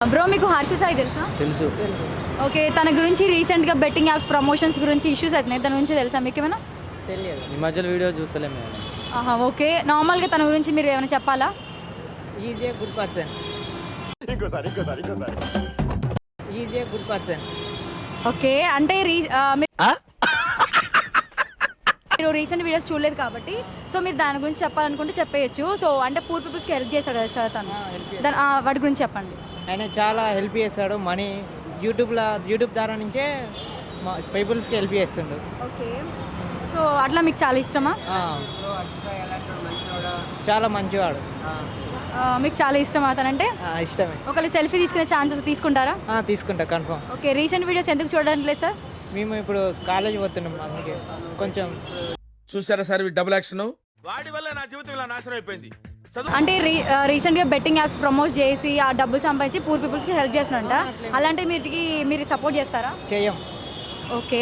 Bro మీకు హర్ష సాయి తెలుసా? తెలుసు. ఓకే, తన గురించి రీసెంట్గా బెట్టింగ్ యాప్స్ ప్రమోషన్స్ గురించి ఇష్యూస్ అవుతున్నాయి, తన గురించి తెలుసా మీకు ఏమైనా? తెలియదు. ఈ మధ్యలో వీడియో చూస్తలేము మేడం. ఓకే, నార్మల్గా తన గురించి మీరు ఏమైనా చెప్పాలా? Is a good person. Is a good person. Okay, అంటే మీరు రీసెంట్ వీడియోస్ చూడలేదు కాబట్టి సో మీరు దాని గురించి చెప్పాలనుకుంటే చెప్పేయచ్చు. సో అంటే పూర్ పీపుల్స్కి హెల్ప్ చేస్తాడు కదా సార్ తను, వాటి గురించి చెప్పండి. ఆయన చాలా హెల్ప్ చేస్తాడు. మనీ యూట్యూబ్ ద్వారా నుంచే పీపుల్స్కి హెల్ప్ చేస్తుండు. ఓకే, సో అట్లా మీకు చాలా ఇష్టమా? చాలా మంచివాడు. మీకు చాలా ఇష్టమా తనంటే? ఇష్టమే. ఒకవేళ సెల్ఫీ తీసుకునే ఛాన్సెస్ తీసుకుంటారా? తీసుకుంటా కన్ఫర్మ్. ఓకే, రీసెంట్ వీడియోస్ ఎందుకు చూడడానికి లేదు సార్? మేము ఇప్పుడు కాలేజ్ పోతున్నాం, అందుకే కొంచెం. చూసారా సార్ డబుల్ యాక్షన్, వాడి వల్ల నా జీవితం ఇలా నాశనం అయిపోయింది. అంటే రీసెంట్గా బెట్టింగ్ యాప్స్ ప్రమోట్ చేసి ఆ డబ్బులు సంపాదించి పూర్ పీపుల్స్కి హెల్ప్ చేస్తున్నంట. అలాంటి మీరు సపోర్ట్ చేస్తారా? చేయం. ఓకే,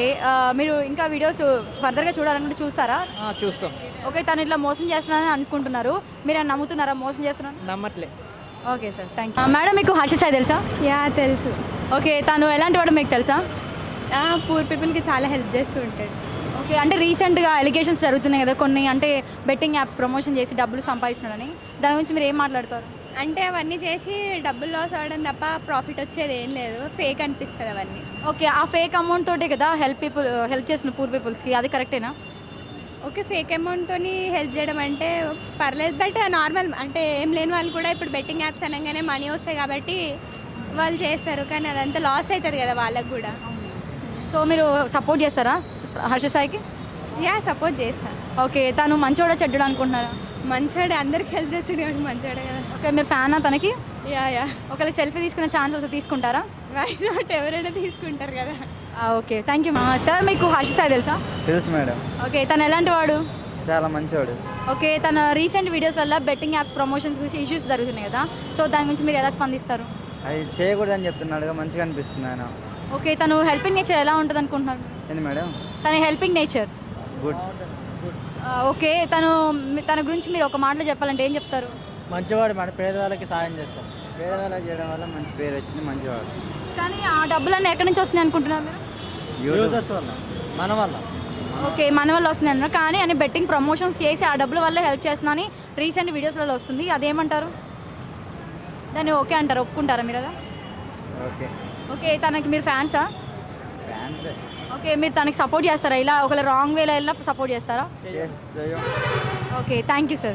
మీరు ఇంకా వీడియోస్ ఫర్దర్గా చూడాలనుకుంటే చూస్తారా? చూస్తాం. ఓకే, తను ఇట్లా మోసం చేస్తున్నారని అనుకుంటున్నారు, మీరు అని నమ్ముతున్నారా మోసం చేస్తున్నాను? నమ్మట్లే. Okay sir, thank you. Madam మీకు హర్ష సాయి తెలుసా? యా తెలుసు. ఓకే, తను ఎలాంటి వాడు మీకు తెలుసా? పూర్ పీపుల్కి చాలా హెల్ప్ చేస్తూ ఉంటాడు. ఓకే, అంటే రీసెంట్గా ఎలిగేషన్స్ జరుగుతున్నాయి కదా కొన్ని, అంటే బెట్టింగ్ యాప్స్ ప్రమోషన్ చేసి డబ్బులు సంపాదిస్తున్నాడని, దాని గురించి మీరు ఏం మాట్లాడతారు? అంటే అవన్నీ చేసి డబ్బులు లాస్ అవ్వడం తప్ప ప్రాఫిట్ వచ్చేది ఏం లేదు, ఫేక్ అనిపిస్తుంది అవన్నీ. ఓకే, ఆ ఫేక్ అమౌంట్ తోటే కదా హెల్ప్ చేసిన పూర్ పీపుల్స్కి, అది కరెక్టేనా? ఓకే, ఫేక్ అమౌంట్తో హెల్ప్ చేయడం అంటే పర్లేదు, బట్ నార్మల్ అంటే ఏం లేని వాళ్ళు కూడా ఇప్పుడు బెట్టింగ్ యాప్స్ అనగానే మనీ వస్తాయి కాబట్టి వాళ్ళు చేస్తారు, కానీ అదంతా లాస్ అవుతుంది కదా వాళ్ళకు కూడా. సో మీరు సపోర్ట్ చేస్తారా హర్ష సాయికి? యా సపోర్ట్ చేస్తాను. ఓకే, తను మంచోడా చెడ్డడా అనుకుంటున్నారా? మంచోడే, అందరికి హెల్ప్ చేస్తాడు కాబట్టి మంచోడే కదా. ఓకే, మీరు ఫ్యానా తనకి? యా ఒకవేళ సెల్ఫీ తీసుకునే ఛాన్స్ వస్తే తీసుకుంటారా? రైట్ నాట్, ఎవరైనా తీసుకుంటారు కదా. Okay, thank you. సార్ మీకు హర్ష సాయి తెలుసా? తెలుసు మేడం. ఓకే, తను ఎలాంటి వాడు? చాలా మంచివాడు. ఓకే, తన రీసెంట్ వీడియోస్ వల్ల బెట్టింగ్ యాప్స్ ప్రమోషన్స్ గురించి ఇష్యూస్ జరుగుతున్నాయి కదా, సో దాని గురించి మీరు ఎలా స్పందిస్తారు? అది చేయకూడదని చెప్తున్నాడుగా, మంచిగా అనిపిస్తుంది ఆయన. ఓకే, తను హెల్పింగ్ నేచర్ ఎలా ఉంటుంది అనుకుంటున్నారు? ఏంది మేడం? తన హెల్పింగ్ నేచర్ గుడ్. ఓకే, తన గురించి మీరు ఒక మాటలో చెప్పాలంటే ఏం చెప్తారు? మంచివాడు, మన పేదవాళ్ళకి సాయం చేస్తాడు. పేదవాళ్ళకి చేయడం వల్ల మంచి పేరు వచ్చింది, మంచివాడు. కానీ ఆ డబ్బులన్నీ ఎక్కడి నుంచి వస్తున్నాయి అనుకుంటున్నారు మీరు? యూజర్స్ వల్ల, మన వల్ల. ఓకే, మన వల్ల వస్తుంది అన్నారు, కానీ అని బెట్టింగ్ ప్రమోషన్స్ చేసి ఆ డబ్బుల వల్ల హెల్ప్ చేస్తున్నా అని రీసెంట్ వీడియోస్లలో వస్తుంది, అదేమంటారు? దాన్ని ఓకే అంటారు, ఒప్పుకుంటారా మీరు అలా? ఓకే. ఓకే, తనకి మీరు ఫ్యాన్సా? ఫ్యాన్స్ ఓకే, మీరు తనకి సపోర్ట్ చేస్తారా? ఇలా ఒకవేళ రాంగ్ వేలో వెళ్ళినా సపోర్ట్ చేస్తారా? చేస్తాయో. Okay, thank you sir.